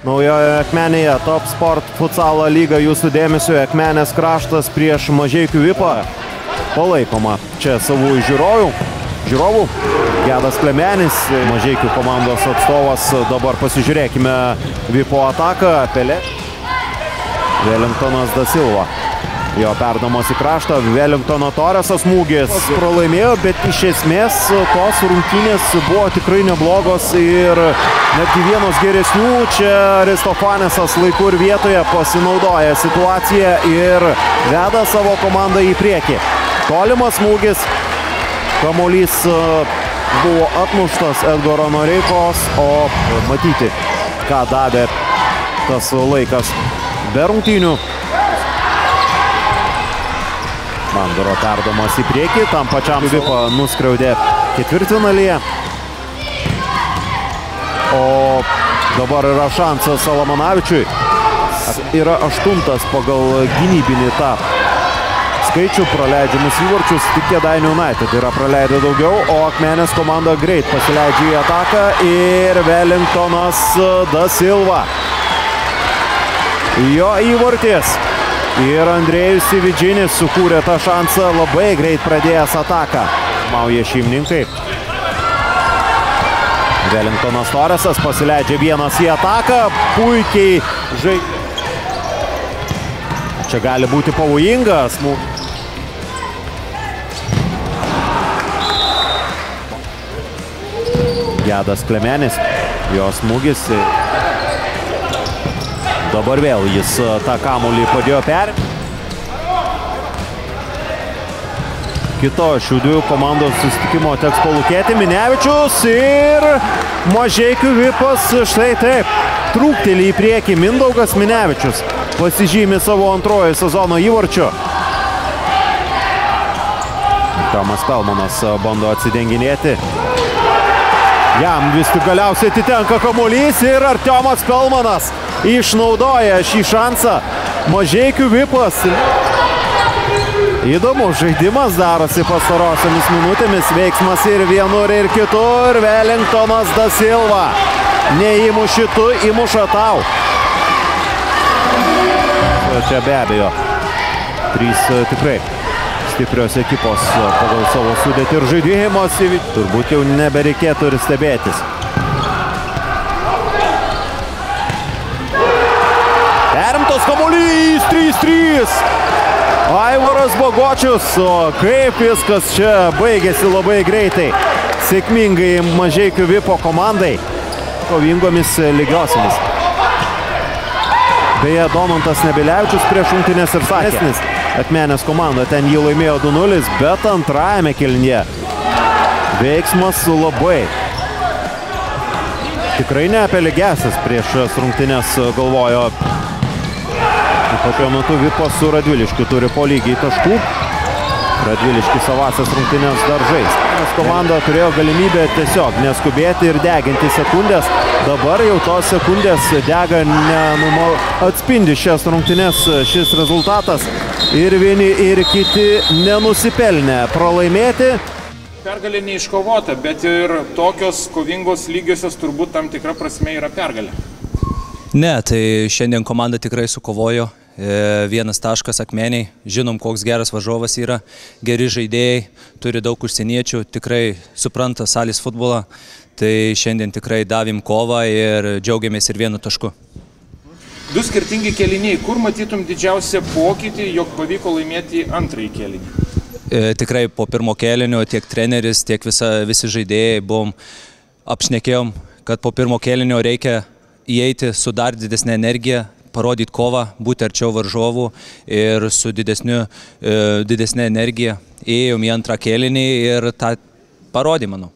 Naujoje Akmenėje Top Sport futsalo lyga jūsų dėmesio. Akmenės kraštas prieš Mažeikių Vipą. Palaikoma čia savų žiūrovų. Gedas Klemenis, Mažeikių komandos atstovas. Dabar pasižiūrėkime Vipo ataką. Pelė. Wellingtonas Da Silva. Jo perdamas į kraštą. Wellingtono Toresas smūgis. Pralaimėjo, bet iš esmės tos rungtynės buvo tikrai neblogos ir netgi vienos geresnių. Čia Aristofanesas laiku ir vietoje pasinaudoja situaciją ir veda savo komandą į priekį. Tolimas smūgis. Kamuolys buvo atmuštas Edgaro Noreikos, o matyti, ką davė tas laikas be rungtynių. Mandaro perdamas į priekį, tam pačiam Vipą nuskriaudė ketvirtfinalyje. O dabar yra šansas Salamanavičiui. Yra 8 pagal gynybinį tą skaičių praleidžiamus įvarčius. Tik Kėdainių United yra praleidę daugiau, o Akmenės komanda greit pasileidžia į ataką ir Wellingtonas Da Silva. Jo įvartis. Ir Andrėjus Ividžinis sukūrė tą šansą, labai greit pradėjęs ataką. Mauja šeimininkai. Wellingtonas Toresas pasileidžia vienas į ataką. Puikiai žaidžia. Čia gali būti pavojingas. Gedas Klemenis. Jo smūgis. Dabar vėl jis tą kamuolį padėjo perimti. Kito šių dviejų komandos susitikimo teks palūkėti. Minevičius ir Mažeikių Vipas štai taip. Trūkteli į priekį Mindaugas Minevičius. Pasižymi savo antrojo sezono įvarčiu. Tomas Pelmanas bando atsidenginėti. Jam vis tik galiausiai atitenka kamuolys ir Artiomas Pelmanas išnaudoja šį šansą. Mažeikių Vipas. Įdomus žaidimas darosi pastarosiomis minutėmis. Veiksmas ir vienur ir kitur. Wellingtonas Da Silva. Neįmuši tu, įmuša tau. Čia be abejo. 3 tikrai stiprios ekipos pagal savo sudėtį ir žaidimas. Turbūt jau nebereikėtų ir stebėtis. Perimtas kamuolys, 3-3. Aivaras Bagočius, o kaip viskas čia baigėsi labai greitai. Sėkmingai Mažeikių Vipo komandai. Kovingomis lygiosiamis. Beje, Domantas Nebilevičius prieš rungtynes ir sakė. Akmenės komanda ten jį laimėjo 2-0, bet antrajame kėlinyje veiksmas labai. Tikrai ne apie lygiąsias prieš rungtynes galvojo. Tokiu metu Vipas su Radviliškiu turi po lygiai taškų. Radviliški savasias rungtynės dar žais. Komanda turėjo galimybę tiesiog neskubėti ir deginti sekundės. Dabar jau tos sekundės dega, atspindi šias rungtynės šis rezultatas. Ir vieni ir kiti nenusipelnė pralaimėti. Pergalė neiškovota, bet ir tokios kovingos lygiosios turbūt tam tikra prasme yra pergalė. Ne, tai šiandien komanda tikrai sukovojo. 1 taškas Akmeniai. Žinom, koks geras varžovas yra. Geri žaidėjai, turi daug užsieniečių, tikrai supranta salės futbolą. Tai šiandien tikrai davėm kovą ir džiaugiamės ir 1 tašku. 2 skirtingi kėliniai. Kur matytum didžiausią pokytį, jog pavyko laimėti antrąjį kėlinį? Tikrai po pirmo kėlinio tiek treneris, tiek visi žaidėjai apšnekėjom, kad po pirmo kėlinio reikia įeiti su dar didesnė energija, parodyti kovą, būti arčiau varžovų ir su didesnė energija. Ėjom į antrą kėlinį ir tą parodė, manau.